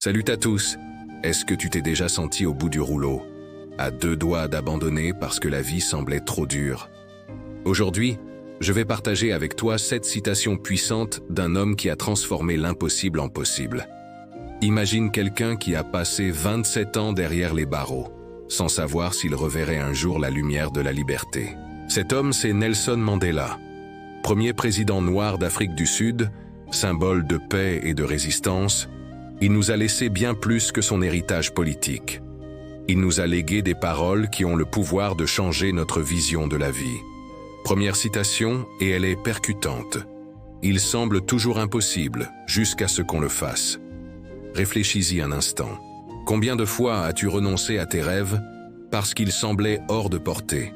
Salut à tous. Est-ce que tu t'es déjà senti au bout du rouleau, à deux doigts d'abandonner parce que la vie semblait trop dure? Aujourd'hui, je vais partager avec toi 7 citations puissantes d'un homme qui a transformé l'impossible en possible. Imagine quelqu'un qui a passé 27 ans derrière les barreaux, sans savoir s'il reverrait un jour la lumière de la liberté. Cet homme, c'est Nelson Mandela, premier président noir d'Afrique du Sud, symbole de paix et de résistance. Il nous a laissé bien plus que son héritage politique. Il nous a légué des paroles qui ont le pouvoir de changer notre vision de la vie. Première citation, et elle est percutante. Il semble toujours impossible, jusqu'à ce qu'on le fasse. Réfléchis-y un instant. Combien de fois as-tu renoncé à tes rêves parce qu'ils semblaient hors de portée?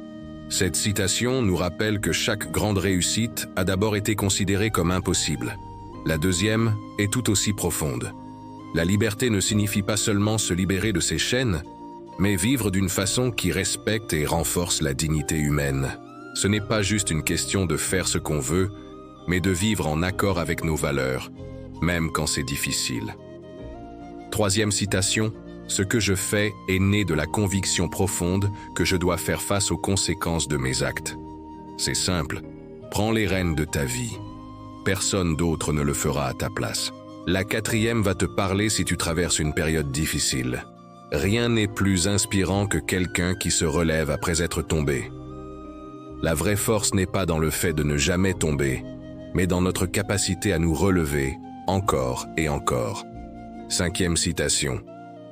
Cette citation nous rappelle que chaque grande réussite a d'abord été considérée comme impossible. La deuxième est tout aussi profonde. La liberté ne signifie pas seulement se libérer de ses chaînes, mais vivre d'une façon qui respecte et renforce la dignité humaine. Ce n'est pas juste une question de faire ce qu'on veut, mais de vivre en accord avec nos valeurs, même quand c'est difficile. Troisième citation, ce que je fais est né de la conviction profonde que je dois faire face aux conséquences de mes actes. C'est simple, prends les rênes de ta vie. Personne d'autre ne le fera à ta place. La quatrième va te parler si tu traverses une période difficile. Rien n'est plus inspirant que quelqu'un qui se relève après être tombé. La vraie force n'est pas dans le fait de ne jamais tomber, mais dans notre capacité à nous relever encore et encore. Cinquième citation.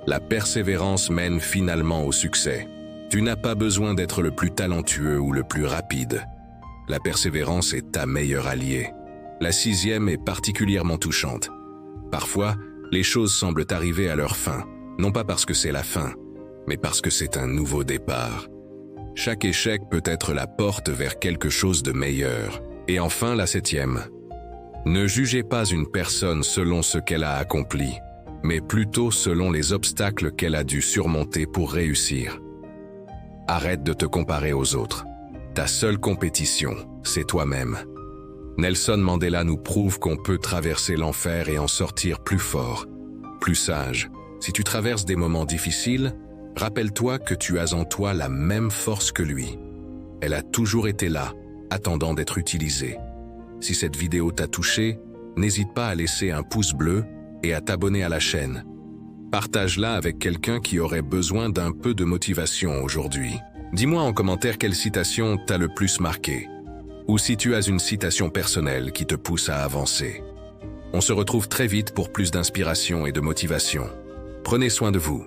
La persévérance mène finalement au succès. Tu n'as pas besoin d'être le plus talentueux ou le plus rapide. La persévérance est ta meilleure alliée. La sixième est particulièrement touchante. Parfois, les choses semblent arriver à leur fin, non pas parce que c'est la fin, mais parce que c'est un nouveau départ. Chaque échec peut être la porte vers quelque chose de meilleur. Et enfin, la septième. Ne jugez pas une personne selon ce qu'elle a accompli, mais plutôt selon les obstacles qu'elle a dû surmonter pour réussir. Arrête de te comparer aux autres. Ta seule compétition, c'est toi-même. Nelson Mandela nous prouve qu'on peut traverser l'enfer et en sortir plus fort, plus sage. Si tu traverses des moments difficiles, rappelle-toi que tu as en toi la même force que lui. Elle a toujours été là, attendant d'être utilisée. Si cette vidéo t'a touché, n'hésite pas à laisser un pouce bleu et à t'abonner à la chaîne. Partage-la avec quelqu'un qui aurait besoin d'un peu de motivation aujourd'hui. Dis-moi en commentaire quelle citation t'a le plus marqué, ou si tu as une citation personnelle qui te pousse à avancer. On se retrouve très vite pour plus d'inspiration et de motivation. Prenez soin de vous.